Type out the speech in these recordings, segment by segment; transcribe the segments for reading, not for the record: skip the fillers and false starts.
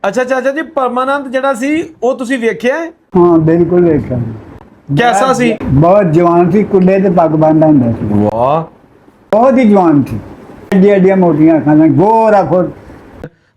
ਅੱਛਾ ਚਾਚਾ ਜੀ ਪਰਮਾਨੰਦ ਜਿਹੜਾ ਸੀ ਉਹ ਤੁਸੀਂ ਵੇਖਿਆ ਹੈ? हाँ बिल्कुल देखा। कैसा सी? बहुत जवान थी, कुल्ले ते पग बांधा हुंदा सी, वाह। बहुत ही जवान थी, एड्डी एड्डियां मोटियां अखां, गोरा खुद।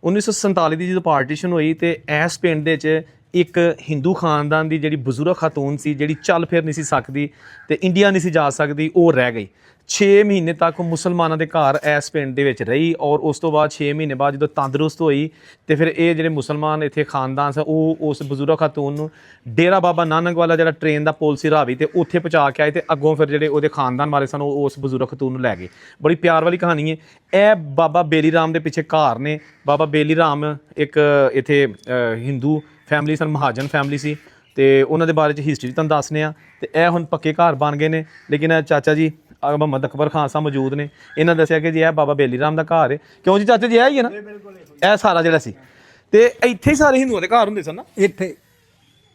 1947 ਦੀ ਜਦੋਂ ਪਾਰਟੀਸ਼ਨ ਹੋਈ ਤੇ ਇਸ ਪਿੰਡ ਦੇ ਵਿੱਚ ਇੱਕ ਹਿੰਦੂ ਖਾਨਦਾਨ ਦੀ ਜਿਹੜੀ ਬਜ਼ੁਰਗ ਖਾਤੂਨ ਸੀ ਜਿਹੜੀ ਚੱਲ ਫਿਰ ਨਹੀਂ ਸੀ ਸਕਦੀ ਤੇ ਇੰਡੀਆ ਨਹੀਂ ਸੀ ਜਾ ਸਕਦੀ, ਉਹ ਰਹਿ ਗਈ 6 ਮਹੀਨੇ ਤੱਕ ਮੁਸਲਮਾਨਾਂ ਦੇ ਘਰ ਇਸ ਪਿੰਡ ਦੇ ਵਿੱਚ ਰਹੀ। ਔਰ ਉਸ ਤੋਂ ਬਾਅਦ 6 ਮਹੀਨੇ ਬਾਅਦ ਜਦੋਂ ਤੰਦਰੁਸਤ ਹੋਈ ਤੇ ਫਿਰ ਇਹ ਜਿਹੜੇ ਮੁਸਲਮਾਨ ਇੱਥੇ ਖਾਨਦਾਨ ਸੀ ਉਹ ਉਸ ਬਜ਼ੁਰਗ ਖਾਤੂਨ ਨੂੰ ਡੇਰਾ ਬਾਬਾ ਨਾਨਕ ਵਾਲਾ ਜਿਹੜਾ ਟ੍ਰੇਨ ਦਾ ਪੁਲ ਸੀ ਰਾਵੀ ਤੇ ਉੱਥੇ ਪਹੁੰਚਾ ਕੇ ਆਏ ਤੇ ਅੱਗੋਂ ਫਿਰ ਜਿਹੜੇ ਉਹਦੇ ਖਾਨਦਾਨ ਵਾਲੇ ਸਨ ਉਹ ਉਸ ਬਜ਼ੁਰਗ ਖਾਤੂਨ ਨੂੰ ਲੈ ਗਏ। ਬੜੀ ਪਿਆਰ ਵਾਲੀ ਕਹਾਣੀ ਹੈ। ਇਹ ਬਾਬਾ ਬੇਲੀ ਰਾਮ ਦੇ ਪਿੱਛੇ ਘਰ ਨੇ। ਬਾਬਾ ਬੇਲੀ ਰਾਮ ਇੱਕ ਇੱਥੇ ਹਿੰਦੂ ਫੈਮਿਲੀ ਸਨ, ਮਹਾਜਨ ਫੈਮਿਲੀ ਸੀ ਤੇ ਉਹਨਾਂ ਦੇ ਬਾਰੇ 'ਚ ਹਿਸਟਰੀ ਤੁਹਾਨੂੰ ਦੱਸਦੇ ਆ। ਤੇ ਇਹ ਹੁਣ ਪੱਕੇ ਘਰ ਬਣ ਗਏ ਨੇ। ਲੇਕਿਨ ਇਹ ਚਾਚਾ ਜੀ ਮੁਹੰਮਦ ਅਕਬਰ ਖਾਨ ਸਾਹਿਬ ਮੌਜੂਦ ਨੇ, ਇਹਨਾਂ ਦੱਸਿਆ ਕਿ ਜੀ ਇਹ ਬਾਬਾ ਬੇਲੀ ਰਾਮ ਦਾ ਘਰ ਹੈ। ਕਿਉਂ ਜੀ ਚਾਚਾ ਜੀ ਇਹ ਹੀ ਹੈ ਨਾ? ਇਹ ਸਾਰਾ ਜਿਹੜਾ ਸੀ ਤੇ ਇੱਥੇ ਹੀ ਸਾਰੇ ਹਿੰਦੂਆਂ ਦੇ ਘਰ ਹੁੰਦੇ ਸਨ ਨਾ ਇੱਥੇ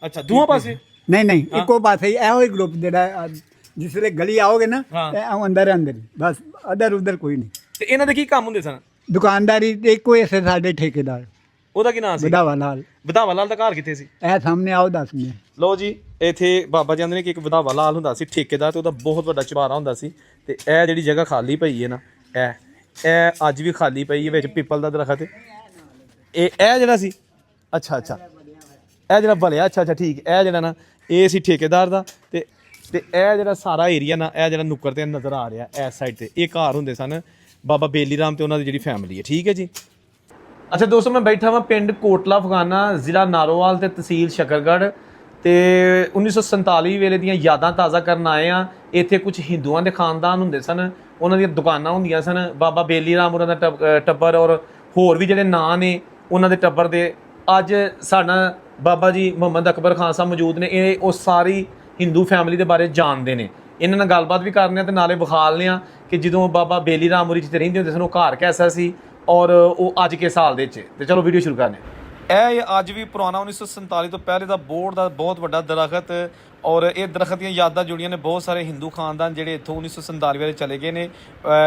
ਅੱਛਾ ਦੋਵਾਂ ਪਾਸੇ? ਨਹੀਂ ਨਹੀਂ, ਇੱਕੋ ਪਾਸੇ ਹੀ ਇਹੋ ਹੀ ਗਰੁੱਪ ਜਿਹੜਾ ਜਿਸ ਵੇਲੇ ਗਲੀ ਆਓਗੇ ਨਾ ਇਹ ਅੰਦਰ ਅੰਦਰ ਹੀ, ਬਸ ਅਦਰ ਉਧਰ ਕੋਈ ਨਹੀਂ। ਤੇ ਇਹਨਾਂ ਦੇ ਕੀ ਕੰਮ ਹੁੰਦੇ ਸਨ? ਦੁਕਾਨਦਾਰੀ ਤੇ ਇੱਕੋ ਇਸੇ ਸਾਡੇ ਠੇਕੇਦਾਰ। ਉਹਦਾ ਕੀ ਨਾਮ ਸੀ? ਵਧਾਵਾ ਲਾਲ। ਵਧਾਵਾ ਲਾਲ ਦਾ ਘਰ ਕਿੱਥੇ ਸੀ? ਇਹ ਸਾਹਮਣੇ ਆਓ ਦੱਸਦੇ। ਲਓ ਜੀ ਇੱਥੇ ਬਾਬਾ ਜੀ ਕਹਿੰਦੇ ਨੇ ਕਿ ਇੱਕ ਵਧਾਵਾ ਲਾਲ ਹੁੰਦਾ ਸੀ ਠੇਕੇਦਾਰ ਤੇ ਉਹਦਾ ਬਹੁਤ ਵੱਡਾ ਚੁਬਾਰਾ ਹੁੰਦਾ ਸੀ। ਤੇ ਇਹ ਜਿਹੜੀ ਜਗ੍ਹਾ ਖਾਲੀ ਪਈ ਹੈ ਨਾ ਇਹ ਅੱਜ ਵੀ ਖਾਲੀ ਪਈ ਹੈ, ਵਿੱਚ ਪਿੱਪਲ ਦਾ ਦਰਖਤ ਇਹ ਜਿਹੜਾ ਸੀ। ਅੱਛਾ ਇਹ ਜਿਹੜਾ ਬਲਿਆ, ਅੱਛਾ ਠੀਕ। ਇਹ ਜਿਹੜਾ ਨਾ ਇਹ ਸੀ ਠੇਕੇਦਾਰ ਦਾ ਤੇ ਇਹ ਜਿਹੜਾ ਸਾਰਾ ਏਰੀਆ ਨਾ ਇਹ ਜਿਹੜਾ ਨੁੱਕਰ ਤੇ ਨਜ਼ਰ ਆ ਰਿਹਾ ਇਸ ਸਾਈਡ ਤੇ ਇਹ ਘਰ ਹੁੰਦੇ ਸਨ ਬਾਬਾ ਬੇਲੀ ਰਾਮ ਤੇ ਉਹਨਾਂ ਦੀ ਜਿਹੜੀ ਫੈਮਿਲੀ ਹੈ। ਠੀਕ ਹੈ ਜੀ। ਅੱਛਾ ਦੋਸਤੋ ਮੈਂ ਬੈਠਾ ਵਾਂ ਪਿੰਡ ਕੋਟਲਾ ਫਗਾਨਾ, ਜ਼ਿਲ੍ਹਾ ਨਾਰੋਵਾਲ ਤੇ ਤਹਿਸੀਲ ਸ਼ਕਰਗੜ੍ਹ ਤੇ 1947 ਵੇਲੇ ਦੀਆਂ ਯਾਦਾਂ ਤਾਜ਼ਾ ਕਰਨ ਆਏ ਆ। ਇੱਥੇ ਕੁਝ ਹਿੰਦੂਆਂ ਦੇ ਖਾਨਦਾਨ ਹੁੰਦੇ ਸਨ, ਉਹਨਾਂ ਦੀਆਂ ਦੁਕਾਨਾਂ ਹੁੰਦੀਆਂ ਸਨ। ਬਾਬਾ ਬੇਲੀ ਰਾਮ ਉਹਨਾਂ ਦਾ ਟੱਬਰ ਔਰ ਹੋਰ ਵੀ ਜਿਹੜੇ ਨਾਂ ਨੇ ਉਹਨਾਂ ਦੇ ਟੱਬਰ ਦੇ। ਅੱਜ ਸਾਡਾ ਬਾਬਾ ਜੀ ਮੁਹੰਮਦ ਅਕਬਰ ਖਾਨ ਸਾਹਿਬ ਮੌਜੂਦ ਨੇ। ਇਹ ਉਹ ਸਾਰੀ ਹਿੰਦੂ ਫੈਮਿਲੀ ਦੇ ਬਾਰੇ ਜਾਣਦੇ ਨੇ। ਇਹਨਾਂ ਨਾਲ ਗੱਲਬਾਤ ਵੀ ਕਰਨੇ ਆ ਤੇ ਨਾਲੇ ਵਿਖਾਲਨੇ ਆ ਕਿ ਜਦੋਂ ਬਾਬਾ ਬੇਲੀ ਰਾਮ ਉਰੀ 'ਚ ਰਹਿੰਦੇ ਹੁੰਦੇ ਸਨ ਉਹ ਘਰ ਕੈਸਾ ਸੀ ਔਰ ਉਹ ਅੱਜ ਕੇ ਸਾਲ ਦੇ 'ਚ। ਤੇ ਚਲੋ ਵੀਡੀਓ ਸ਼ੁਰੂ ਕਰਨੇ। ਇਹ ਅੱਜ ਵੀ ਪੁਰਾਣਾ 1947 ਤੋਂ ਪਹਿਲੇ ਦਾ ਬੋਰਡ ਦਾ ਬਹੁਤ ਵੱਡਾ ਦਰਖਤ ਔਰ ਇਹ ਦਰਖਤ ਦੀਆਂ ਯਾਦਾਂ ਜੁੜੀਆਂ ਨੇ। ਬਹੁਤ ਸਾਰੇ ਹਿੰਦੂ ਖਾਨਦਾਨ ਜਿਹੜੇ ਇੱਥੋਂ 1947 ਵੇਲੇ ਚਲੇ ਗਏ ਨੇ।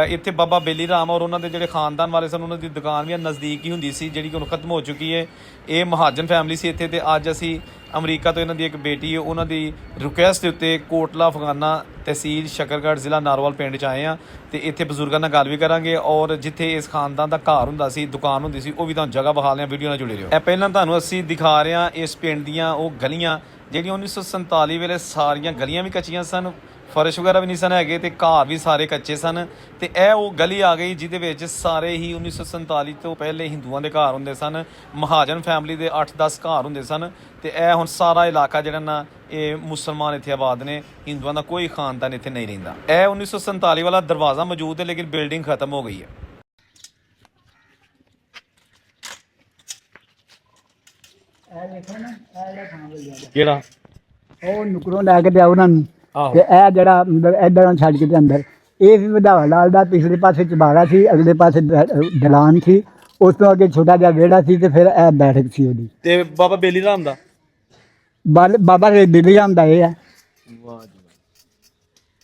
ਇੱਥੇ ਬਾਬਾ ਬੇਲੀ ਰਾਮ ਔਰ ਉਹਨਾਂ ਦੇ ਜਿਹੜੇ ਖਾਨਦਾਨ ਵਾਲੇ ਸਨ ਉਹਨਾਂ ਦੀ ਦੁਕਾਨ ਵੀ ਨਜ਼ਦੀਕ ਹੀ ਹੁੰਦੀ ਸੀ ਜਿਹੜੀ ਕਿ ਹੁਣ ਖਤਮ ਹੋ ਚੁੱਕੀ ਹੈ। ਇਹ ਮਹਾਜਨ ਫੈਮਿਲੀ ਸੀ ਇੱਥੇ। ਤੇ ਅੱਜ ਅਸੀਂ ਅਮਰੀਕਾ ਤੋਂ ਇਹਨਾਂ ਦੀ ਇੱਕ ਬੇਟੀ ਹੈ ਉਹਨਾਂ ਦੀ ਰਿਕੁਐਸਟ ਦੇ ਉੱਤੇ ਕੋਟਲਾ ਫਗਾਨਾ ਤਹਿਸੀਲ ਸ਼ਕਰਗੜ੍ਹ ਜ਼ਿਲ੍ਹਾ ਨਾਰੋਵਾਲ ਪਿੰਡ 'ਚ ਆਏ ਹਾਂ। ਤੇ ਇੱਥੇ ਬਜ਼ੁਰਗਾਂ ਨਾਲ ਗੱਲ ਵੀ ਕਰਾਂਗੇ ਔਰ ਜਿੱਥੇ ਇਸ ਖਾਨਦਾਨ ਦਾ ਘਰ ਹੁੰਦਾ ਸੀ, ਦੁਕਾਨ ਹੁੰਦੀ ਸੀ, ਉਹ ਵੀ ਤੁਹਾਨੂੰ ਜਗ੍ਹਾ ਵਿਖਾ ਲਿਆ। ਵੀਡੀਓ ਨਾਲ ਜੁੜੇ ਰਹੋ। ਇਹ ਪਹਿਲਾਂ ਤੁਹਾਨੂੰ ਅਸੀਂ ਦਿਖਾ ਰਹੇ ਹਾਂ ਇਸ ਪਿੰਡ ਦੀਆਂ ਉਹ ਗਲੀਆਂ ਜਿਹੜੀਆਂ 1947 ਵੇਲੇ ਸਾਰੀਆਂ ਗਲੀਆਂ ਵੀ ਕੱਚੀਆਂ ਸਨ, ਫਰਸ਼ ਵਗੈਰਾ ਵੀ ਨਹੀਂ ਸਨ ਹੈਗੇ ਤੇ ਘਰ ਵੀ ਸਾਰੇ ਕੱਚੇ ਸਨ। ਤੇ ਇਹ ਉਹ ਗਲੀ ਆ ਗਈ ਜਿਹਦੇ ਵਿੱਚ ਸਾਰੇ ਹੀ 1947 ਤੋਂ ਪਹਿਲੇ ਹਿੰਦੂਆਂ ਦੇ ਘਰ ਹੁੰਦੇ ਸਨ। ਮਹਾਜਨ ਫੈਮਿਲੀ ਦੇ 8-10 ਘਰ ਹੁੰਦੇ ਸਨ। ਤੇ ਇਹ ਹੁਣ ਸਾਰਾ ਇਲਾਕਾ ਜਿਹੜਾ ਨਾ ਇਹ ਮੁਸਲਮਾਨ ਇੱਥੇ ਆਬਾਦ ਨੇ, ਹਿੰਦੂਆਂ ਦਾ ਕੋਈ ਖਾਨਦਾਨ ਇੱਥੇ ਨਹੀਂ ਰਹਿੰਦਾ। ਇਹ 1947 ਵਾਲਾ ਦਰਵਾਜ਼ਾ ਮੌਜੂਦ ਹੈ ਲੇਕਿਨ ਬਿਲਡਿੰਗ ਖਤਮ ਹੋ ਗਈ ਹੈ। ਕਿਹੜਾ? ਉਹ ਨੁਕਰੋਂ ਲੈ ਕੇ ਤੇ ਉਹਨਾਂ ਨੂੰ ਤੇ ਇਹ ਜਿਹੜਾ ਇੱਧਰ ਛੱਡ ਕੇ ਤੇ ਅੰਦਰ ਇਹ ਵੀ ਵਧਾਵਾ ਲਾਲ ਦਾ। ਪਿਛਲੇ ਪਾਸੇ ਚਬਾਰਾ ਸੀ, ਅਗਲੇ ਪਾਸੇ ਦਲਾਨ ਸੀ, ਉਸ ਤੋਂ ਅੱਗੇ ਛੋਟਾ ਜਿਹਾ ਵਿਹੜਾ ਸੀ ਤੇ ਫਿਰ ਇਹ ਬੈਠਕ ਸੀ ਉਹਦੀ। ਤੇ ਬਾਬਾ ਬੇਲੀ ਰਾਮ ਦਾ? ਬਾਬਾ ਬੇਲੀ ਰਾਮ ਦਾ ਇਹ ਹੈ। ਵਾਹ ਜੀ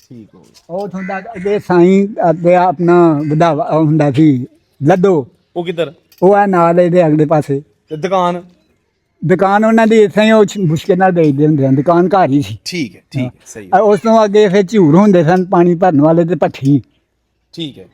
ਠੀਕ ਹੋ ਗਿਆ। ਉਹ ਹੁੰਦਾ ਅੱਗੇ ਸਾਈਂ ਅਤੇ ਆਪਣਾ ਵਧਾਵਾ ਹੁੰਦਾ ਸੀ ਲੱਦੋ। ਉਹ ਕਿੱਧਰ? ਉਹ ਹੈ ਨਾਲ ਇਹਦੇ ਅਗਲੇ ਪਾਸੇ। ਤੇ ਦੁਕਾਨ ਉਹਨਾਂ ਦੀ ਇੱਥੇ ਹੀ ਉਹ ਮੁਸ਼ਕਿਲ ਨਾਲ ਵੇਚਦੇ ਹੁੰਦੇ ਹਨ। ਦੁਕਾਨ ਘਰ ਹੀ ਸੀ। ਠੀਕ ਹੈ ਸਹੀ। ਉਸ ਤੋਂ ਅੱਗੇ ਫਿਰ ਝੂਰ ਹੁੰਦੇ ਸਨ ਪਾਣੀ ਭਰਨ ਵਾਲੇ ਤੇ ਭੱਠੀ। ਠੀਕ ਹੈ।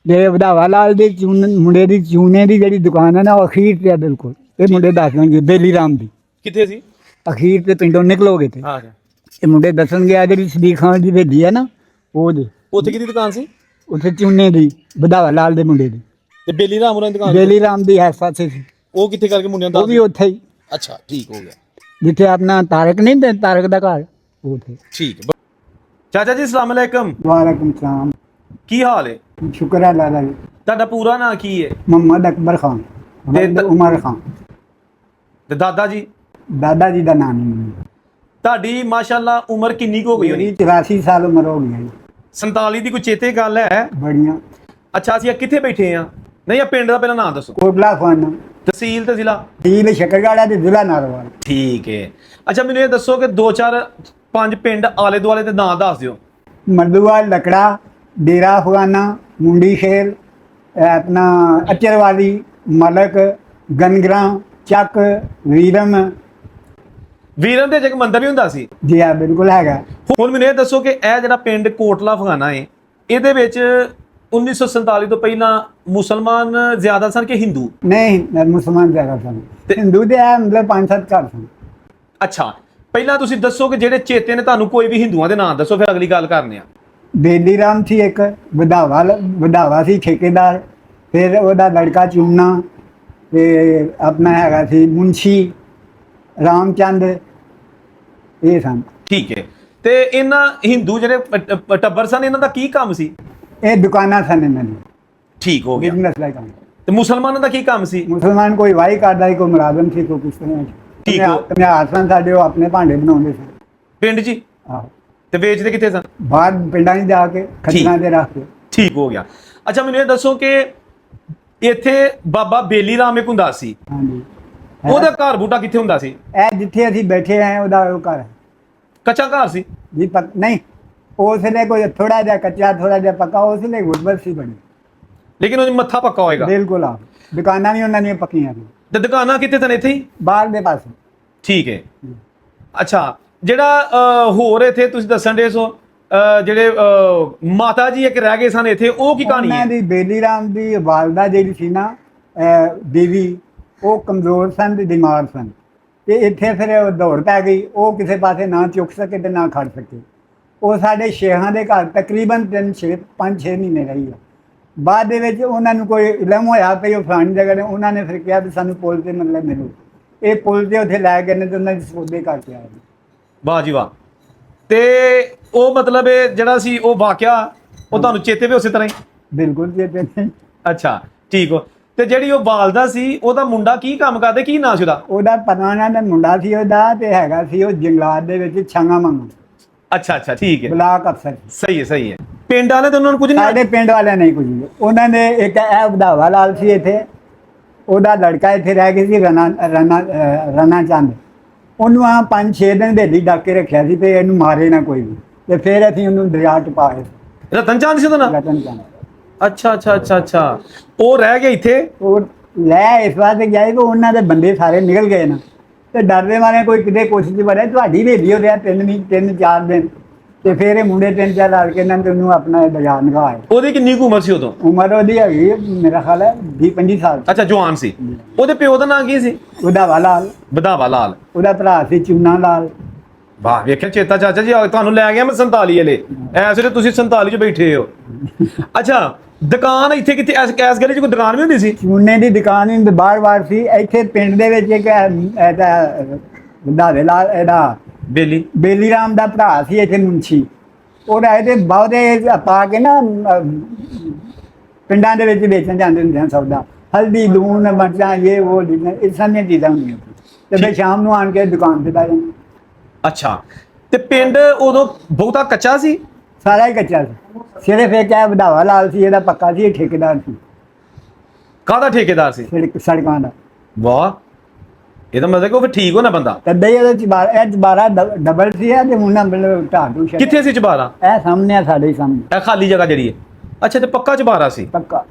ਜੇ ਵਧਾਵਾ ਲਾਲ ਦੇ ਮੁੰਡੇ ਦੀ ਚੂਨੇ ਦੀ ਜਿਹੜੀ ਦੁਕਾਨ ਹੈ ਨਾ ਉਹ ਅਖੀਰ ਤੇ ਆ ਬਿਲਕੁਲ। ਇਹ ਮੁੰਡੇ ਦੱਸ ਦੇਣਗੇ ਬੇਲੀ ਰਾਮ ਦੀ ਕਿੱਥੇ ਸੀ ਅਖੀਰ ਤੇ ਪਿੰਡੋਂ ਨਿਕਲੋਗੇ ਤੇ ਇਹ ਮੁੰਡੇ ਦੱਸਣਗੇ। ਆ ਜਿਹੜੀ ਸਦੀਕ ਖਾਨ ਦੀ ਬੇਲੀ ਹੈ ਨਾ ਉਹਦੇ ਉੱਥੇ ਕਿਹਦੀ ਦੁਕਾਨ ਸੀ? ਉੱਥੇ ਚੂਨੇ ਦੀ ਵਧਾਵਾ ਲਾਲ ਦੇ ਮੁੰਡੇ ਦੀ। ਤੇ ਬੇਲੀ ਰਾਮ ਉਹਨਾਂ ਦੀ ਦੁਕਾਨ? ਬੇਲੀ ਰਾਮ ਦੀ ਇਸ ਪਾਸੇ ਸੀ। ਉਹ ਕਿੱਥੇ ਕਰਕੇ ਮੁੰਡਿਆਂ ਦਾ? ਉਹ ਵੀ ਉੱਥੇ ਹੀ। ਅੱਛਾ ਠੀਕ ਹੋ ਗਿਆ। ਜਿੱਥੇ ਆਪਣਾ ਤਾਰਕ ਨਹੀਂ ਤੇ ਤਾਰਕ ਦਾ ਘਰ ਉੱਥੇ। ਠੀਕ ਹੈ। ਚਾਚਾ ਜੀ ਅਸਲਾਮ ਅਲੈਕਮ। ਵਾਲੇਕੁਮ ਸਲਾਮ। ਕੀ ਹਾਲ ਹੈ? ਸ਼ੁਕਰ ਹੈ ਅੱਲਾ ਦਾ। ਤੁਹਾਡਾ ਪੂਰਾ ਨਾਂ ਕੀ ਹੈ? ਮੁਹੰਮਦ ਅਕਬਰ ਖਾਨ ਉਮਰ ਖਾਨ। ਤੇ ਦਾਦਾ ਜੀ? ਦਾਦਾ ਜੀ ਦਾ ਨਾਮ ਨਹੀਂ। ਤੁਹਾਡੀ ਮਾਸ਼ਾਅੱਲਾ ਉਮਰ ਕਿੰਨੀ ਕੁ ਹੋ ਗਈ ਹੋਣੀ? 84 ਸਾਲ ਉਮਰ ਹੋ ਗਈ ਹੈ। 47 ਦੀ ਕੋਈ ਚੇਤੇ ਗੱਲ ਹੈ? ਬੜੀਆਂ। ਅੱਛਾ ਅਸੀਂ ਕਿੱਥੇ ਬੈਠੇ ਆ? ਨਹੀਂ ਆ ਪਿੰਡ ਦਾ ਪਹਿਲਾਂ ਨਾਂ ਦੱਸੋ। ਕੋਟਲਾ ਫਗਾਨਾ ਤਹਿਸੀਲ ਤੇ ਜ਼ਿਲ੍ਹਾ? ਤਹਿਸੀਲ ਸ਼ਕਰਗੜ੍ਹ ਤੇ ਜ਼ਿਲ੍ਹਾ ਨਾਰੋਵਾਲ। ਠੀਕ ਹੈ। ਅੱਛਾ ਮੈਨੂੰ ਇਹ ਦੱਸੋ ਕਿ 2-4-5 ਪਿੰਡ ਆਲੇ ਦੁਆਲੇ ਦੇ ਨਾਂ ਦੱਸ ਦਿਓ। ਮਰਦੂਵਾਲ, ਲਕੜਾ, ਡੇਰਾ ਫਗਾਨਾ, ਮੁੰਡੀ ਸ਼ੇਰ, ਆਪਣਾ ਅਚਰਵਾਲੀ, ਮਲਕ, ਗਨਗਰਾਂ, ਚੱਕ ਵੀਰਮ। ਵੀਰਨ ਦੇ ਇੱਕ ਮੰਦਿਰ ਵੀ ਹੁੰਦਾ ਸੀ। ਜੀ ਹਾਂ, ਬਿਲਕੁਲ ਹੈਗਾ। ਹੁਣ ਮੈਨੂੰ ਇਹ ਦੱਸੋ ਕਿ ਇਹ ਜਿਹੜਾ ਪਿੰਡ ਕੋਟਲਾ ਫਗਾਨਾ ਹੈ, ਇਹਦੇ ਵਿੱਚ 1947 ਤੋਂ ਪਹਿਲਾਂ ਮੁਸਲਮਾਨ ਜ਼ਿਆਦਾ ਸਨ ਕਿ ਹਿੰਦੂ? ਨਹੀਂ, ਮੁਸਲਮਾਨ ਜ਼ਿਆਦਾ ਸਨ। ਹਿੰਦੂ ਦੇ ਆ ਮਤਲਬ 5-7 ਘਰ ਸਨ। ਅੱਛਾ, ਪਹਿਲਾਂ ਤੁਸੀਂ ਦੱਸੋ ਕਿ ਜਿਹੜੇ ਚੇਤੇ ਨੇ ਤੁਹਾਨੂੰ, ਕੋਈ ਵੀ ਹਿੰਦੂਆਂ ਦੇ ਨਾਂ ਦੱਸੋ, ਫਿਰ ਅਗਲੀ ਗੱਲ ਕਰਨੇ ਆ। ਬੇਲੀ ਰਾਮ ਸੀ ਇੱਕ, ਵਧਾਵਾ ਸੀ ਠੇਕੇਦਾਰ, ਫਿਰ ਉਹਦਾ ਲੜਕਾ ਚੂਨਾ, ਤੇ ਆਪਣਾ ਹੈਗਾ ਸੀ ਮੁੰਸ਼ੀ ਰਾਮਚੰਦ, ਇਹ ਸਨ। ਠੀਕ ਹੈ। ਤੇ ਇਹਨਾਂ ਹਿੰਦੂ ਜਿਹੜੇ ਟੱਬਰ ਸਨ, ਇਹਨਾਂ ਦਾ ਕੀ ਕੰਮ ਸੀ? ਇਹ ਦੁਕਾਨਾਂ ਸਨ ਇਹਨਾਂ ਦੀ, ਠੀਕ ਹੋ ਗਿਆ। ਬਿਜ਼ਨਸ ਦਾ ਕੰਮ। ਤੇ ਮੁਸਲਮਾਨਾਂ ਦਾ ਕੀ ਕੰਮ ਸੀ? ਮੁਸਲਮਾਨ ਕੋਈ ਵਾਹੀ ਕਰਦਾ ਸੀ, ਕੋਈ ਮੁਲਾਜ਼ਮ ਸੀ, ਕੋਈ ਕਿਸ ਤਰ੍ਹਾਂ। ਠੀਕ ਹੋ। ਕਮਿਆਰ ਸਨ ਸਾਡੇ, ਉਹ ਆਪਣੇ ਭਾਂਡੇ ਬਣਾਉਂਦੇ ਸੀ ਪਿੰਡ 'ਚ ਹੀ? ਆਹੋ। ਤੇ ਵੇਚਦੇ ਕਿੱਥੇ ਸਨ? ਬਾਹਰ ਪਿੰਡਾਂ 'ਚ ਜਾ ਕੇ ਖੱਜਰਾਂ ਤੇ ਰੱਖ ਕੇ। ਠੀਕ ਹੋ ਗਿਆ। ਅੱਛਾ, ਮੈਨੂੰ ਇਹ ਦੱਸੋ ਕਿ ਇੱਥੇ ਬਾਬਾ ਬੇਲੀ ਰਾਮ ਇੱਕ ਹੁੰਦਾ ਸੀ, ਹਾਂਜੀ। ਉਹਦਾ ਘਰ ਬੂਟਾ ਕਿੱਥੇ ਹੁੰਦਾ ਸੀ? ਇਹ ਜਿੱਥੇ ਅਸੀਂ ਬੈਠੇ ਆਏ ਉਹਦਾ ਉਹ ਘਰ ਹੈ ਕੱਚਾ ਘਰ ਸੀ? ਜੀ। ਨਹੀਂ, ਉਸ ਵੇਲੇ ਕੋਈ ਥੋੜਾ ਜਿਹਾ ਕੱਚਾ, ਥੋੜਾ ਜਿਹਾ ਪੱਕਾ, ਉਸ ਵੇਲੇ ਗੁਰਬਤ ਸੀ ਬਣੀ। ਲੇਕਿਨ ਉਹ ਮੱਥਾ ਪੱਕਾ ਹੋਏਗਾ? ਬਿਲਕੁਲ। ਆ ਦੁਕਾਨਾਂ ਵੀ ਉਹਨਾਂ ਦੀਆਂ ਪੱਕੀਆਂ ਸੀ। ਤੇ ਦੁਕਾਨਾਂ ਕਿੱਥੇ ਸਨ? ਇੱਥੇ ਹੀ ਬਾਹਰ ਦੇ ਪਾਸੇ। ਠੀਕ ਹੈ। ਅੱਛਾ, ਜਿਹੜਾ ਹੋਰ ਇੱਥੇ ਤੁਸੀਂ ਦੱਸਣ ਦੇ ਸੋ ਜਿਹੜੇ ਮਾਤਾ ਜੀ ਇੱਕ ਰਹਿ ਗਏ ਸਨ ਇੱਥੇ, ਉਹ ਕੀ ਕਹਾਣੀ ਉਹਨਾਂ ਹੈ? ਦੀ ਬੇਲੀ ਰਾਮ ਦੀ ਵਾਲਦਾ ਜਿਹੜੀ ਸੀ ਨਾ, ਦੇਵੀ, ਉਹ ਕਮਜ਼ੋਰ ਸਨ ਤੇ ਬਿਮਾਰ ਸਨ, ਤੇ ਇੱਥੇ ਫਿਰ ਉਹ ਦੌੜ ਪੈ ਗਈ। ਉਹ ਕਿਸੇ ਪਾਸੇ ਨਾ ਚੁੱਕ ਸਕੇ ਤੇ ਨਾ ਖੜ ਸਕੇ। ਉਹ ਸਾਡੇ ਸ਼ੇਖਾਂ ਦੇ ਘਰ ਤਕਰੀਬਨ 5-6 ਮਹੀਨੇ ਰਹੀ ਆ। ਬਾਅਦ ਦੇ ਵਿੱਚ ਉਹਨਾਂ ਨੂੰ ਕੋਈ ਇਲਮ ਹੋਇਆ ਪਈ ਉਹ ਫਲਾਣੀ ਜਗ੍ਹਾ ਨੇ, ਉਹਨਾਂ ਨੇ ਫਿਰ ਕਿਹਾ ਵੀ ਸਾਨੂੰ ਪੁੱਲ ਤੇ ਮਤਲਬ ਮਿਲੋ। ਇਹ ਪੁੱਲ ਤੇ ਉੱਥੇ ਲੈ ਗਏ ਨੇ ਤੇ ਉਹਨਾਂ ਦੀ ਸੌਦੇ ਕਰਕੇ ਆਏ। ਵਾਹ ਜੀ ਵਾਹ। ਤੇ ਉਹ ਮਤਲਬ ਇਹ ਜਿਹੜਾ ਸੀ ਉਹ ਵਾਕਿਆ, ਉਹ ਤੁਹਾਨੂੰ ਚੇਤੇ ਵੀ ਉਸੇ ਤਰ੍ਹਾਂ ਹੀ? ਬਿਲਕੁਲ ਚੇਤੇ ਨਹੀਂ। ਅੱਛਾ, ਠੀਕ ਹੋ। ਤੇ ਜਿਹੜੀ ਉਹ ਵਾਲਦਾ ਸੀ, ਉਹਦਾ ਮੁੰਡਾ ਕੀ ਕੰਮ ਕਰਦੇ, ਕੀ ਨਾਂ ਸੀ ਉਹਦਾ? ਉਹਦਾ ਪਰਵਾਨਾ ਦਾ ਮੁੰਡਾ ਸੀ ਉਹਦਾ, ਤੇ ਹੈਗਾ ਸੀ ਉਹ ਜੰਗਲਾਤ ਦੇ ਵਿੱਚ ਛਾਂਗਾ ਮੰਗਾ। ਅੱਛਾ ਅੱਛਾ, ਠੀਕ ਹੈ। ਬਲਾਕ ਅਫਸਰ। ਸਹੀ ਹੈ, ਸਹੀ ਹੈ। ਪਿੰਡ ਵਾਲੇ ਤਾਂ ਉਹਨਾਂ ਨੂੰ ਕੁਝ ਨਹੀਂ? ਸਾਡੇ ਪਿੰਡ ਵਾਲਿਆਂ ਨਹੀਂ ਕੁਝ। ਉਹਨਾਂ ਨੇ ਇੱਕ ਇਹ ਵਧਾਵਾ ਲਾਲ ਸੀ ਇੱਥੇ, ਉਹਦਾ ਲੜਕਾ ਇੱਥੇ ਰਹਿ ਗਿਆ ਸੀ ਰਣਾ ਚੰਦ। ਉਹਨੂੰ ਆ 5-6 ਦਿਨ ਹਵੇਲੀ ਡੱਕ ਕੇ ਰੱਖਿਆ ਸੀ ਤੇ ਇਹਨੂੰ ਮਾਰੇ ਨਾ ਕੋਈ ਵੀ। ਤੇ ਫਿਰ ਅਸੀਂ ਉਹਨੂੰ ਦਰਿਆ ਚ ਪਾਏ। ਰਤਨ ਚੰਦ ਸੀ ਉਹਦਾ ਨਾਂ? ਰਤਨ ਚੰਦ। ਅੱਛਾ ਅੱਛਾ ਅੱਛਾ ਅੱਛਾ, ਉਹ ਰਹਿ ਗਿਆ ਇੱਥੇ? ਉਹ ਲੈ ਇਸ ਵਾਸਤੇ ਗਿਆ ਕਿ ਉਹਨਾਂ ਦੇ ਬੰਦੇ ਸਾਰੇ ਨਿਕਲ ਗਏ ਨਾ, ਤੇ ਡਰਦੇ ਮਾਰੇ ਕੋਈ ਕਿਤੇ ਕੋਸ਼ਿਸ਼ ਵੜਿਆ। ਤੁਹਾਡੀ ਹਵੇਲੀ ਹੋ ਰਿਹਾ 3-4 ਦਿਨ, ਤੇ ਫਿਰ ਇਹ ਮੁੰਡੇ 3-4 ਲੜ ਕੇ ਇਹਨਾਂ ਨੇ ਉਹਨੂੰ ਆਪਣਾ ਦਰਿਆ ਨਗਾਇਆ। ਉਹਦੀ ਕਿੰਨੀ ਕੁ ਉਮਰ ਸੀ ਉਦੋਂ? ਉਮਰ ਉਹਦੀ ਹੈਗੀ ਮੇਰਾ ਖਿਆਲ ਹੈ 20-25 ਸਾਲ। ਅੱਛਾ, ਜਵਾਨ ਸੀ। ਉਹਦੇ ਪਿਓ ਦਾ ਨਾਂ ਕੀ ਸੀ? ਵਧਾਵਾ ਲਾਲ। ਵਧਾਵਾ ਲਾਲ। ਉਹਦਾ ਭਰਾ ਸੀ ਚੂਨਾ ਲਾਲ। ਵਾਹ, ਵੇਖਿਆ ਚੇਤਾ ਚਾਚਾ ਜੀ, ਤੁਹਾਨੂੰ ਲੈ ਗਿਆ ਮੈਂ 47 ਵਾਲੇ, ਐਸ ਵੇਲੇ ਤੁਸੀਂ 47 ਚ ਬੈਠੇ ਹੋ। ਅੱਛਾ, ਦੁਕਾਨ ਇੱਥੇ ਕਿੱਥੇ? ਇਸ ਗਲੀ ਚ ਕੋਈ ਦੁਕਾਨ ਵੀ ਹੁੰਦੀ ਸੀ? ਚੂਨੇ ਦੀ ਦੁਕਾਨ ਹੀ ਬਾਰ-ਬਾਰ ਸੀ। ਇੱਥੇ ਪਿੰਡ ਦੇ ਵਿੱਚ ਇੱਕ ਵਧਾਵੇ ਲਾਲ, ਇਹਦਾ ਬੇਲੀ ਰਾਮ ਦਾ ਭਰਾ ਸੀ ਇੱਥੇ ਮੁੰਸ਼ੀ। ਉਹਦਾ ਇਹਦੇ ਬਹੁਤੇ ਪਾ ਕੇ ਨਾ ਪਿੰਡਾਂ ਦੇ ਵਿੱਚ ਵੇਚਣ ਜਾਂਦੇ ਹੁੰਦੇ ਹਨ ਸੌਦਾ, ਹਲਦੀ, ਲੂਣ, ਮਿਰਚਾਂ, ਇਹ ਉਹ ਇਸ ਤਰ੍ਹਾਂ ਦੀਆਂ ਚੀਜ਼ਾਂ ਹੁੰਦੀਆਂ। ਤੇ ਫਿਰ ਸ਼ਾਮ ਨੂੰ ਆਣ ਕੇ ਦੁਕਾਨ ਤੇ ਬਹਿ ਜਾਂਦੇ। ਅੱਛਾ, ਤੇ ਪਿੰਡ ਉਦੋਂ ਬਹੁਤਾ ਕੱਚਾ ਸੀ? ਸਾਰਾ ਹੀ ਕੱਚਾ ਸੀ। ਸਿਰਫ ਇੱਕ ਇਹ ਵਧਾਵਾ ਲਾਲ ਸੀ, ਇਹਦਾ ਪੱਕਾ ਸੀ, ਇਹ ਠੇਕੇਦਾਰ ਸੀ। ਕਾਹਦਾ ਠੇਕੇਦਾਰ ਸੀ? ਸੜਕਾਂ ਦਾ। ਵਾਹ, ਇਹਦਾ ਮਤਲਬ ਕਿ ਉਹ ਫਿਰ ਠੀਕ ਹੋਣਾ ਬੰਦਾ। ਤੱਦੇ ਇਹਦੇ ਚਬਾਰਾ ਡਬਲ ਸੀ ਤੇ ਮੁੰਡਾ ਮਤਲਬ ਢਾਡੂ ਸ਼ਹਿਰ। ਕਿੱਥੇ ਸੀ ਚਬਾਰਾ? ਇਹ ਸਾਹਮਣੇ ਆ, ਸਾਡੇ ਸਾਹਮਣੇ। ਇਹ ਖਾਲੀ ਜਗ੍ਹਾ ਜਿਹੜੀ ਹੈ? ਅੱਛਾ, ਤੇ ਪੱਕਾ ਚਬਾਰਾ ਸੀ? ਪੱਕਾ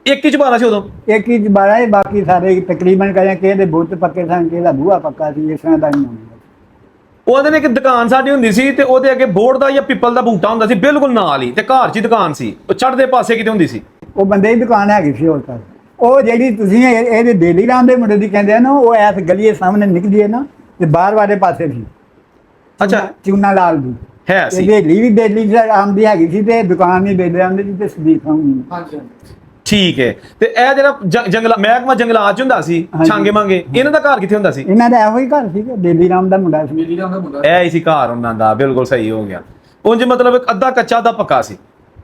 ਇੱਕ ਹੀ ਚਬਾਰਾ ਸੀ ਉਦੋਂ? ਇੱਕ ਹੀ ਚਬਾਰਾ ਹੈ, ਬਾਕੀ ਸਾਰੇ ਤਕਰੀਬਨ ਕਹਿੰਦੇ ਕਿ ਇਹਦੇ ਬੁੱਤ ਪੱਕੇ ਸਨ, ਕਿ ਇਹਦਾ ਬੂਹਾ ਪੱਕਾ ਸੀ, ਇਸ ਤਰ੍ਹਾਂ ਦਾ ਨਹੀਂ ਹੁੰਦਾ। ਉਹਦੇ ਨੇ ਇੱਕ ਦੁਕਾਨ ਸਾਡੀ ਹੁੰਦੀ ਸੀ, ਤੇ ਉਹਦੇ ਅੱਗੇ ਬੋਰਡ ਦਾ ਜਾਂ ਪਿੱਪਲ ਦਾ ਬੂਟਾ ਹੁੰਦਾ ਸੀ ਬਿਲਕੁਲ ਨਾਲ ਹੀ, ਤੇ ਘਰ 'ਚ ਹੀ ਦੁਕਾਨ ਸੀ, ਉਹ ਚੜ੍ਹਦੇ ਪਾਸੇ ਕਿਤੇ ਹੁੰਦੀ ਸੀ। ਉਹ ਬੰਦੇ ਦੀ ਦੁਕਾਨ ਹੈਗੀ ਸੀ ਹੋਰ ਤਾਂ। ਉਹ ਜਿਹੜੀ ਤੁਸੀਂ ਇਹਦੇ ਬੇਲੀ ਰਾਮ ਦੇ ਮੁੰਡੇ ਦੀ ਕਹਿੰਦੇ ਆ ਨਾ, ਉਹ ਐਸ ਗਲੀ ਦੇ ਸਾਹਮਣੇ ਨਿਕਲਦੀ ਹੈ ਨਾ, ਤੇ ਬਾਹਰ ਵਾਲੇ ਪਾਸੇ ਸੀ। ਅੱਛਾ, ਚੂਨਾ ਲਾਲ ਦੀ ਹੈ ਸੀ। ਹਵੇਲੀ ਵੀ ਬੇਲੀ ਰਾਮ ਦੀ ਹੈਗੀ ਸੀ, ਤੇ ਦੁਕਾਨ ਵੀ ਬੇਲੀ ਰਾਮ ਦੀ ਸੀ, ਤੇ ਸਦੀਕ ਰਾਮ। ਹਾਂਜੀ, ਠੀਕ ਹੈ। ਤੇ ਇਹ ਜਿਹੜਾ ਜੰਗਲਾ ਮਹਿਕਮਾ ਜੰਗਲਾਤ 'ਚ ਹੁੰਦਾ ਸੀ, ਛਾਂਗੇ ਮੰਗੇ, ਇਹਨਾਂ ਦਾ ਘਰ ਕਿੱਥੇ ਹੁੰਦਾ ਸੀ? ਇਹਨਾਂ ਦਾ ਇਹੋ ਹੀ ਘਰ ਸੀ, ਬੇਲੀ ਰਾਮ ਦਾ ਮੁੰਡਾ ਸੀ। ਬੇਲੀ ਰਾਮ ਦਾ ਮੁੰਡਾ ਇਹ ਹੀ ਸੀ ਘਰ ਉਹਨਾਂ ਦਾ, ਬਿਲਕੁਲ ਸਹੀ ਹੋ ਗਿਆ। ਉਂਝ ਮਤਲਬ ਅੱਧਾ ਕੱਚਾ ਅੱਧਾ ਪੱਕਾ ਸੀ?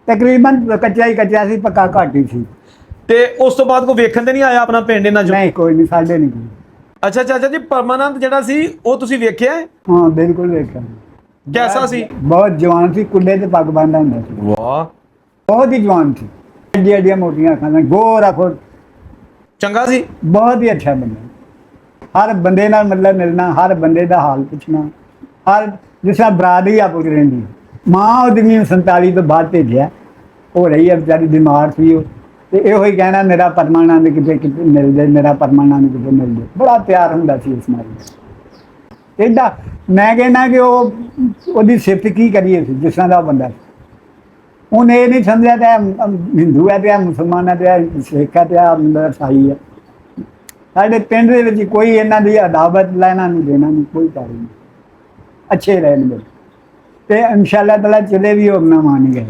ਤਕਰੀਬਨ ਕੱਚਾ ਹੀ ਕੱਚਾ ਸੀ, ਪੱਕਾ ਘੱਟ ਹੀ ਸੀ। ਤੇ ਉਸ ਤੋਂ ਬਾਅਦ ਕੋਈ ਵੇਖਣ ਤੇ ਨਹੀਂ ਆਇਆ ਆਪਣਾ ਪਿੰਡ ਇਹਨਾਂ 'ਚ? ਨਹੀਂ, ਕੋਈ ਨਹੀਂ, ਸਾਡੇ ਨਹੀਂ ਕੋਈ। ਅੱਛਾ ਚਾਚਾ ਜੀ, ਪਰਮਾਨੰਦ ਜਿਹੜਾ ਸੀ ਉਹ ਤੁਸੀਂ ਵੇਖਿਆ ਹੈ? ਹਾਂ, ਬਿਲਕੁਲ ਵੇਖਿਆ। ਕੈਸਾ ਸੀ? ਬਹੁਤ ਜਵਾਨ ਸੀ, ਕੁੱਲੇ ਤੇ ਪੱਗ ਬੰਨ੍ਹਦਾ ਹੁੰਦਾ ਸੀ। ਵਾਹ, ਬਹੁਤ ਹੀ ਜਵਾਨ ਸੀ, ਐਡੀਆਂ ਐਡੀਆਂ ਮੋਟੀਆਂ ਅੱਖਾਂ ਨਾਲ, ਗੋਰਾ ਫੁੱਟ। ਚੰਗਾ ਸੀ? ਬਹੁਤ ਹੀ ਅੱਛਾ ਬੰਦਾ। ਹਰ ਬੰਦੇ ਨਾਲ ਮਤਲਬ ਮਿਲਣਾ, ਹਰ ਬੰਦੇ ਦਾ ਹਾਲ ਪੁੱਛਣਾ, ਹਰ ਜਿਸ ਤਰ੍ਹਾਂ ਬਰਾਦਰੀ ਆਪਸ ਰਹਿੰਦੀ। ਮਾਂ ਉਹਦੀ 47 ਤੋਂ ਬਾਅਦ ਭੇਜਿਆ, ਉਹ ਰਹੀ ਹੈ ਵਿਚਾਰੀ, ਬਿਮਾਰ ਸੀ ਉਹ, ਤੇ ਇਹੋ ਹੀ ਕਹਿਣਾ ਮੇਰਾ ਪਰਮਾਨੰਦ ਕਿਤੇ ਕਿਤੇ ਮਿਲ ਜਾਏ, ਮੇਰਾ ਪਰਮਾਨੰਦ ਕਿਤੇ ਮਿਲ ਜਾਏ। ਬੜਾ ਪਿਆਰ ਹੁੰਦਾ ਸੀ ਉਸ ਨਾਲ। ਏਦਾਂ ਮੈਂ ਕਹਿੰਦਾ ਕਿ ਉਹਦੀ ਸਿਫਤ ਕੀ ਕਰੀਏ ਸੀ, ਜਿਸ ਤਰ੍ਹਾਂ ਦਾ ਉਹ ਬੰਦਾ ਸੀ। ਉਹਨੇ ਇਹ ਨਹੀਂ ਸਮਝਿਆ ਤੇ ਹਿੰਦੂ ਹੈ ਤੇ ਆ ਮੁਸਲਮਾਨ ਹੈ ਤੇ ਆ ਸਿੱਖ ਹੈ ਤੇ ਆ ਈਸਾਈ ਹੈ। ਸਾਡੇ ਪਿੰਡ ਦੇ ਵਿੱਚ ਕੋਈ ਇਹਨਾਂ ਦੀ ਅਦਾਵਤ ਲੈਣਾ ਨਹੀਂ ਦੇਣਾ ਨਹੀਂ, ਕੋਈ ਕਾਰਨ ਨਹੀਂ। ਅੱਛੇ ਰਹਿਣਗੇ ਤੇ ਇਨਸ਼ਾਅੱਲਾ ਤਾਲਾ ਚਲੇ ਵੀ ਉਹ ਨਾ ਮੰਨ ਗਏ।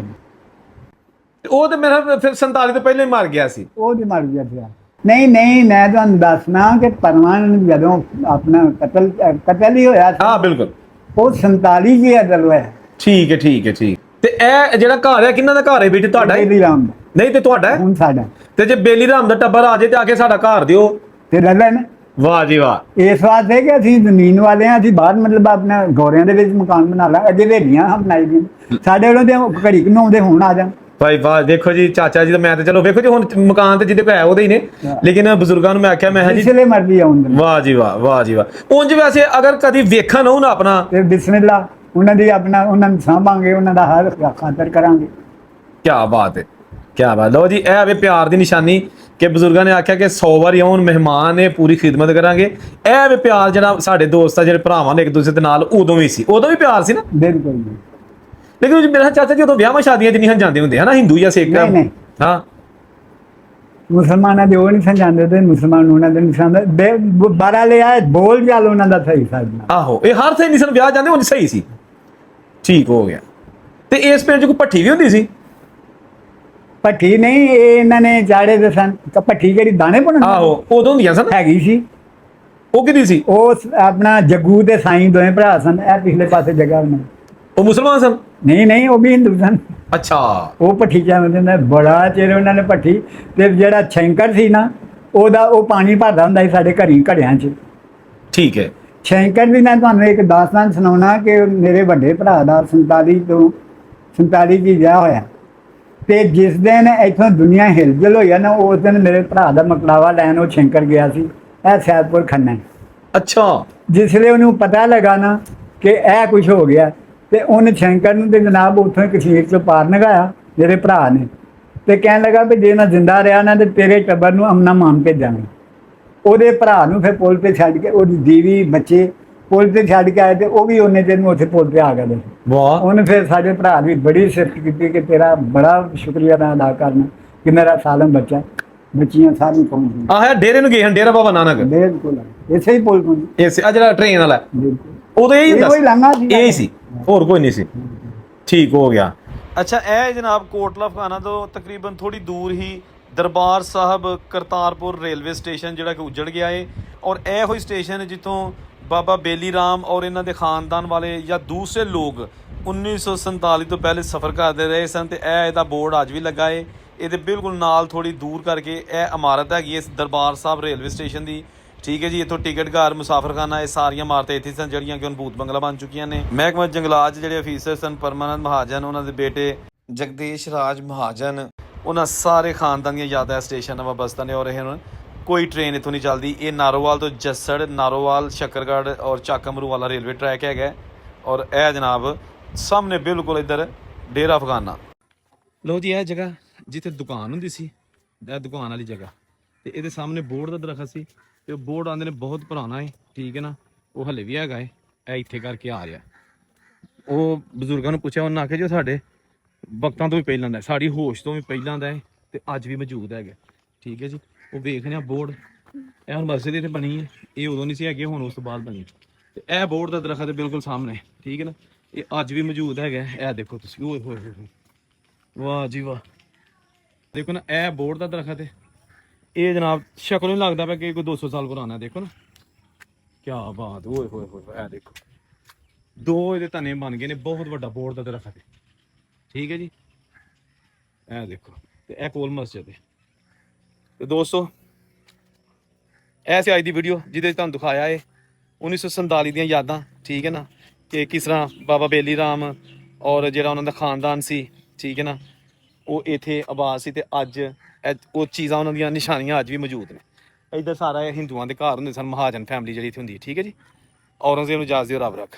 ਉਹ ਤੇ ਮੇਰਾ ਫਿਰ 47 ਤੋਂ ਪਹਿਲਾਂ ਹੀ ਮਰ ਗਿਆ ਸੀ। ਉਹ ਦੀ ਮਰ ਗਿਆ ਸੀ। ਨਹੀਂ ਨਹੀਂ, ਮੈਂ ਤੁਹਾਨੂੰ ਦੱਸਣਾ ਕਿ ਪਰਮਾਨੰਦ ਜਦੋਂ ਆਪਣਾ ਕਤਲ ਹੀ ਹੋਇਆ ਸੀ। ਹਾਂ ਬਿਲਕੁਲ, ਉਹ 47 ਜੀ ਅਦਲ ਹੋਇਆ। ਠੀਕ ਹੈ ਠੀਕ ਹੈ ਠੀਕ। ਤੇ ਇਹ ਜਿਹੜਾ ਘਰ ਹੈ ਕਿਹਨਾਂ ਦਾ ਘਰ ਹੈ ਬੇਟੇ, ਤੁਹਾਡਾ ਹੈ? ਬੇਲੀ ਰਾਮ ਦਾ। ਨਹੀਂ ਤੇ ਤੁਹਾਡਾ ਹੈ? ਹੁਣ ਸਾਡਾ। ਤੇ ਜੇ ਬੇਲੀ ਰਾਮ ਦਾ ਟੱਬਰ ਆ ਜੇ ਤੇ ਆ ਕੇ ਸਾਡਾ ਘਰ ਦਿਓ। ਤੇ ਰਲਣ ਵਾਹ ਜੀ ਵਾਹ। ਇਸ ਵਾਸਤੇ ਕਿ ਅਸੀਂ ਜ਼ਮੀਨ ਵਾਲੇ ਹਾਂ, ਅਸੀਂ ਬਾਹਰ ਮਤਲਬ ਆਪਣਾ ਗੋਰਿਆਂ ਦੇ ਵਿੱਚ ਮਕਾਨ ਬਣਾ ਲਾ। ਅੱਗੇ ਹਵੇਲੀਆਂ ਬਣਾਈ ਦੀਆਂ ਸਾਡੇ ਵੱਲੋਂ ਤੇ ਘੜੀ ਘਨਾਉਂਦੇ ਹੁਣ ਆ ਜਾਣ। ਭਾਈ ਵਾਹ, ਦੇਖੋ ਜੀ ਚਾਚਾ ਜੀ ਤਾਂ ਮੈਂ ਤੇ ਚਲੋ ਵੇਖੋ ਜੀ ਹੁਣ ਮਕਾਨ ਤੇ ਜਿਹਦੇ ਪੈ ਉਹਦੇ ਹੀ ਨੇ, ਲੇਕਿਨ ਬਜ਼ੁਰਗਾਂ ਨੂੰ ਮੈਂ ਆਖਿਆ ਮੈਂ ਜੀ ਜਿਸਲੇ ਮਰਜ਼ੀ ਆਉਣ। ਵਾਹ ਜੀ ਵਾਹ, ਵਾਹ ਜੀ ਵਾਹ। ਉਂਝ ਵੈਸੇ ਅਗਰ ਕਦੀ ਵੇਖਣ ਆਉ ਨਾ ਆਪਣਾ ਤੇ ਬਿਸਮਿਲ੍ਲਾ ਉਹਨਾਂ ਦੀ ਆਪਣਾ ਉਹਨਾਂ ਨੂੰ ਸਾਂਭਾਂਗੇ, ਉਹਨਾਂ ਦਾ ਹਰ ਖਾਤਰ ਕਰਾਂਗੇ। ਕੀ ਬਾਤ ਹੈ, ਕੀ ਬਾਤ। ਲਓ ਜੀ ਇਹ ਵੇ ਪਿਆਰ ਦੀ ਨਿਸ਼ਾਨੀ ਕਿ ਬਜ਼ੁਰਗਾਂ ਨੇ ਆਖਿਆ ਕਿ 100 ਵਾਰੀ ਆਉਣ ਮਹਿਮਾਨ ਨੇ, ਪੂਰੀ ਖਿਦਮਤ ਕਰਾਂਗੇ। ਇਹ ਵੇ ਪਿਆਰ ਜਿਹੜਾ ਸਾਡੇ ਦੋਸਤ ਆ ਜਿਹੜੇ ਭਰਾਵਾਂ ਨੇ ਇੱਕ ਦੂਸਰੇ ਦੇ ਨਾਲ, ਉਦੋਂ ਵੀ ਸੀ, ਉਦੋਂ ਵੀ ਪਿਆਰ ਸੀ ਨਾ। ਬਿਲਕੁਲ। ਲੇਕਿਨ ਮੇਰਾ ਚਾਚਾ ਜੀ ਉਦੋਂ ਵਿਆਹਾਂ ਸ਼ਾਦੀਆਂ 'ਚ ਨਹੀਂ ਜਾਂਦੇ ਹੁੰਦੇ ਹਨਾ, ਹਿੰਦੂ ਜਾਂ ਸਿੱਖ। ਨਹੀਂ ਹਾਂ, ਮੁਸਲਮਾਨਾਂ ਦੇ ਉਹ ਨਹੀਂ ਸਮਝਾਉਂਦੇ ਤੇ ਮੁਸਲਮਾਨ ਉਹਨਾਂ ਦੇ ਨਹੀਂ ਸਮਝਦੇ। ਬਾਰਾ ਲਿਆ ਬੋਲ ਚਾਲ ਉਹਨਾਂ ਦਾ ਸਹੀ ਸਾਜਣਾ। ਆਹੋ, ਇਹ ਹਰ ਥੇ ਨਹੀਂ ਸਨ ਵਿਆਹ ਜਾਂਦੇ, ਉਹ ਸਹੀ ਸੀ, ਠੀਕ ਹੋ ਗਿਆ। ਤੇ ਇਸ ਪਿੰਡ 'ਚ ਕੋਈ ਭੱਠੀ ਵੀ ਹੁੰਦੀ ਸੀ? ਭੱਠੀ ਨਹੀਂ, ਇਹ ਇਹਨਾਂ ਨੇ ਚਾੜੇ ਦੇ ਸਨ। ਭੱਠੀ ਜਿਹੜੀ ਦਾਣੇ ਪਾਉਣ ਆਹੋ, ਉਦੋਂ ਹੁੰਦੀਆਂ ਸਨ। ਹੈਗੀ ਸੀ। ਉਹ ਕਿਹਦੀ ਸੀ? ਉਹ ਆਪਣਾ ਜੱਗੂ ਤੇ ਸਾਈਂ ਦੋਵੇਂ ਭਰਾ ਸਨ। ਇਹ ਪਿਛਲੇ ਪਾਸੇ ਜਗ੍ਹਾ ਉਹਨਾਂ ਉਹ ਮੁਸਲਮਾਨ ਸਨ? ਨਹੀਂ ਨਹੀਂ, ਉਹ ਵੀ ਹਿੰਦੂ ਸਨ। ਅੱਛਾ। ਉਹ ਭੱਠੀ ਚਾਹੁੰਦੇ ਨੇ, ਬੜਾ ਚਿਰ ਉਹਨਾਂ ਨੇ ਭੱਠੀ। ਤੇ ਜਿਹੜਾ ਛੈਂਕਰ ਸੀ ਨਾ, ਉਹ ਪਾਣੀ ਭਰਦਾ ਹੁੰਦਾ ਸੀ ਸਾਡੇ ਘੜਿਆਂ 'ਚ। ਠੀਕ ਹੈ। ਛੈਂਕਰ ਵੀ ਮੈਂ ਤੁਹਾਨੂੰ ਇੱਕ ਦਾਸਤਾਨ ਸੁਣਾਉਣਾ ਕਿ ਮੇਰੇ ਵੱਡੇ ਭਰਾ ਦਾ 47 'ਚ ਵਿਆਹ ਹੋਇਆ। ਤੇ ਜਿਸ ਦਿਨ ਇੱਥੋਂ ਦੁਨੀਆ ਹਿਲਜੁਲ ਹੋਈ ਆ ਨਾ, ਉਸ ਦਿਨ ਮੇਰੇ ਭਰਾ ਦਾ ਮਕਲਾਵਾ ਲੈਣ ਉਹ ਛੈਂਕਰ ਗਿਆ ਸੀ। ਇਹ ਸੈਦਪੁਰ ਖੰਨਾ। ਅੱਛਾ। ਜਿਸਲੇ ਉਹਨੂੰ ਪਤਾ ਲੱਗਾ ਨਾ ਕਿ ਇਹ ਕੁਝ ਹੋ ਗਿਆ, ਤੇ ਉਹਨੇ ਸ਼ੰਕਰ ਨੂੰ ਤੇ ਜਨਾਬ ਉੱਥੋਂ ਕਸ਼ਮੀਰ ਤੋਂ ਪਾਰ ਲੰਘਾਇਆ ਮੇਰੇ ਭਰਾ ਨੇ। ਤੇ ਕਹਿਣ ਲੱਗਾ ਵੀ ਜੇ ਮੈਂ ਜ਼ਿੰਦਾ ਰਿਹਾ ਨਾ ਤੇ ਤੇਰੇ ਟੱਬਰ ਨੂੰ ਅਮਨਾ ਮਾਨ ਭੇਜਾਂਗੇ। ਉਹਦੇ ਭਰਾ ਨੂੰ ਫਿਰ ਪੁਲ ਤੇ ਛੱਡ ਕੇ, ਉਹਦੀ ਦੀਵੀ ਬੱਚੇ ਪੁਲ ਤੇ ਛੱਡ ਕੇ ਆਏ, ਤੇ ਉਹ ਵੀ ਉਹਨੇ ਦਿਨ ਉੱਥੇ ਪੁਲ ਤੇ ਆ ਗਏ। ਵਾਹ। ਉਹਨੇ ਫਿਰ ਸਾਡੇ ਭਰਾ ਦੀ ਬੜੀ ਸਿਫਤ ਕੀਤੀ ਕਿ ਤੇਰਾ ਬੜਾ ਸ਼ੁਕਰੀਆ ਮੈਂ ਅਦਾ ਕਰਨਾ ਕਿ ਮੇਰਾ ਸਾਲਮ ਬੱਚਾ, ਬੱਚੀਆਂ ਸਾਰੀਆਂ ਪਹੁੰਚ ਗਈਆਂ। ਆਹ ਡੇਰੇ ਨੂੰ ਗਏ ਹਨ, ਡੇਰਾ ਬਾਬਾ ਨਾਨਕ। ਬਿਲਕੁਲ ਇਸੇ ਹੀ ਪੁਲ ਤੋਂ। ਇਸ ਆ ਜਿਹੜਾ ਟ੍ਰੇਨ ਵਾਲਾ, ਬਿਲਕੁਲ ਉਦੋਂ ਇਹ ਕੋਈ ਲੰਘਾ ਸੀ, ਇਹ ਸੀ, ਹੋਰ ਕੋਈ ਨਹੀਂ ਸੀ। ਠੀਕ ਹੋ ਗਿਆ। ਅੱਛਾ, ਇਹ ਜਨਾਬ ਕੋਟਲਾ ਫਗਾਨਾ ਤੋਂ ਤਕਰੀਬਨ ਥੋੜੀ ਦੂਰ ਹੀ ਦਰਬਾਰ ਸਾਹਿਬ ਕਰਤਾਰਪੁਰ ਰੇਲਵੇ ਸਟੇਸ਼ਨ ਜਿਹੜਾ ਕਿ ਉਜੜ ਗਿਆ ਏ। ਔਰ ਇਹ ਹੋਈ ਸਟੇਸ਼ਨ ਜਿੱਥੋਂ ਬਾਬਾ ਬੇਲੀ ਰਾਮ ਔਰ ਇਹਨਾਂ ਦੇ ਖਾਨਦਾਨ ਵਾਲੇ ਜਾਂ ਦੂਸਰੇ ਲੋਕ 1947 ਤੋਂ ਪਹਿਲੇ ਸਫ਼ਰ ਕਰਦੇ ਰਹੇ ਸਨ। ਤੇ ਇਹਦਾ ਬੋਰਡ ਅੱਜ ਵੀ ਲੱਗਾ ਏ। ਇਹਦੇ ਬਿਲਕੁਲ ਨਾਲ ਥੋੜੀ ਦੂਰ ਕਰਕੇ ਇਹ ਇਮਾਰਤ ਹੈਗੀ ਇਸ ਦਰਬਾਰ ਸਾਹਿਬ ਰੇਲਵੇ ਸਟੇਸ਼ਨ ਦੀ। ਠੀਕ ਹੈ ਜੀ, ਇੱਥੋਂ ਟਿਕਟ ਘਰ, ਮੁਸਾਫਰਖਾਨਾ, ਇਹ ਸਾਰੀਆਂ ਇਮਾਰਤਾਂ ਇੱਥੇ ਸਨ ਜਿਹੜੀਆਂ ਕਿ ਹੁਣ ਭੂਤ ਬੰਗਲਾ ਬਣ ਚੁੱਕੀਆਂ ਨੇ। ਮਹਿਕਮਾ ਜੰਗਲਾਤ ਜਿਹੜੇ ਅਫੀਸਰ ਸਨ ਪਰਮਾਨੰਦ ਮਹਾਜਨ, ਉਹਨਾਂ ਦੇ ਬੇਟੇ ਜਗਦੀਸ਼ ਰਾਜ ਮਹਾਜਨ, ਉਹਨਾਂ ਸਾਰੇ ਖਾਨਦਾਨ ਦੀਆਂ ਯਾਦਾਂ ਸਟੇਸ਼ਨ ਵਾਬਸਤਾ ਨੇ। ਔਰ ਇਹ ਹੁਣ ਕੋਈ ਟ੍ਰੇਨ ਇੱਥੋਂ ਨਹੀਂ ਚੱਲਦੀ। ਇਹ ਨਾਰੋਵਾਲ ਤੋਂ ਜੱਸੜ, ਨਾਰੋਵਾਲ, ਸ਼ੱਕਰਗੜ੍ਹ ਔਰ ਚੱਕਮਰੂ ਵਾਲਾ ਰੇਲਵੇ ਟਰੈਕ ਹੈਗਾ। ਔਰ ਇਹ ਜਨਾਬ ਸਾਹਮਣੇ ਬਿਲਕੁਲ ਇੱਧਰ ਡੇਰਾ ਫਗਾਨਾ। ਲਓ ਜੀ, ਇਹ ਜਗ੍ਹਾ ਜਿੱਥੇ ਦੁਕਾਨ ਹੁੰਦੀ ਸੀ, ਇਹ ਦੁਕਾਨ ਵਾਲੀ ਜਗ੍ਹਾ, ਤੇ ਇਹਦੇ ਸਾਹਮਣੇ ਬੋਰਡ ਦਾ ਦਰਖਤ ਸੀ। ਤੇ ਉਹ ਬੋਰਡ ਆਉਂਦੇ ਨੇ ਬਹੁਤ ਪੁਰਾਣਾ ਹੈ, ਠੀਕ ਹੈ ਨਾ, ਉਹ ਹਲੇ ਵੀ ਹੈਗਾ ਹੈ। ਇਹ ਇੱਥੇ ਕਰਕੇ ਆ ਰਿਹਾ। ਉਹ ਬਜ਼ੁਰਗਾਂ ਨੂੰ ਪੁੱਛਿਆ, ਉਹਨਾਂ ਆਖਿਆ ਜੀ ਸਾਡੇ ਵਕਤਾਂ ਤੋਂ ਵੀ ਪਹਿਲਾਂ ਦਾ, ਸਾਡੀ ਹੋਸ਼ ਤੋਂ ਵੀ ਪਹਿਲਾਂ ਦਾ ਹੈ, ਤੇ ਅੱਜ ਵੀ ਮੌਜੂਦ ਹੈਗਾ। ਠੀਕ ਹੈ ਜੀ, ਉਹ ਵੇਖਦੇ ਆ ਬੋਰਡ। ਇਹ ਹੁਣ ਮਸਜਿਦ ਇੱਥੇ ਬਣੀ ਹੈ, ਇਹ ਉਦੋਂ ਨਹੀਂ ਸੀ ਹੈਗੀ, ਹੁਣ ਉਸ ਤੋਂ ਬਾਅਦ ਬਣੀ। ਤੇ ਇਹ ਬੋਰਡ ਦਾ ਦਰਖਤ ਬਿਲਕੁਲ ਸਾਹਮਣੇ, ਠੀਕ ਹੈ ਨਾ, ਇਹ ਅੱਜ ਵੀ ਮੌਜੂਦ ਹੈਗਾ। ਇਹ ਦੇਖੋ ਤੁਸੀਂ, ਓਏ ਹੋਏ ਹੋਏ, ਵਾਹ ਜੀ ਵਾਹ। ਦੇਖੋ ਨਾ, ਇਹ ਬੋਰਡ ਦਾ ਦਰਖਤ ਹੈ। ਇਹ ਜਨਾਬ ਸ਼ਕਲੋਂ ਨਹੀਂ ਲੱਗਦਾ ਪਿਆ ਕਿ ਕੋਈ 200 ਸਾਲ ਪੁਰਾਣਾ। ਦੇਖੋ ਨਾ, ਕੀ ਬਾਤ, ਓਏ ਹੋਏ ਹੋਏ। ਇਹ ਦੇਖੋ, ਦੋ ਇਹਦੇ ਧਨੇ ਬਣ ਗਏ ਨੇ। ਬਹੁਤ ਵੱਡਾ ਬੋਰਡ ਦਾ ਦਰਖਤ ਹੈ, ਠੀਕ ਹੈ ਜੀ। ਇਹ ਦੇਖੋ, ਤੇ ਇਹ ਕੋਲ ਮਸਜਿਦ ਹੈ। ਤੇ ਦੋਸਤੋ, ਇਹ ਸੀ ਅੱਜ ਦੀ ਵੀਡੀਓ ਜਿਹਦੇ ਵਿੱਚ ਤੁਹਾਨੂੰ ਦਿਖਾਇਆ ਹੈ 1947 ਦੀਆਂ ਯਾਦਾਂ, ਠੀਕ ਹੈ ਨਾ, ਕਿ ਕਿਸ ਤਰ੍ਹਾਂ ਬਾਬਾ ਬੇਲੀ ਰਾਮ ਔਰ ਜਿਹੜਾ ਉਹਨਾਂ ਦਾ ਖਾਨਦਾਨ ਸੀ, ਠੀਕ ਹੈ ਨਾ, ਉਹ ਇੱਥੇ ਆਬਾਦ ਸੀ। ਤੇ ਅੱਜ ਉਹ ਚੀਜ਼ਾਂ, ਉਹਨਾਂ ਦੀਆਂ ਨਿਸ਼ਾਨੀਆਂ ਅੱਜ ਵੀ ਮੌਜੂਦ ਨੇ। ਇੱਧਰ ਸਾਰਾ ਹਿੰਦੂਆਂ ਦੇ ਘਰ ਹੁੰਦੇ ਸਨ, ਮਹਾਜਨ ਫੈਮਿਲੀ ਜਿਹੜੀ ਇੱਥੇ ਹੁੰਦੀ ਹੈ, ਠੀਕ ਹੈ ਜੀ। ਔਰੰਗਜ਼ੇਬ ਨੂੰ ਇਜਾਜ਼ਤ ਦਿਓ, ਰੱਬ ਰੱਖ।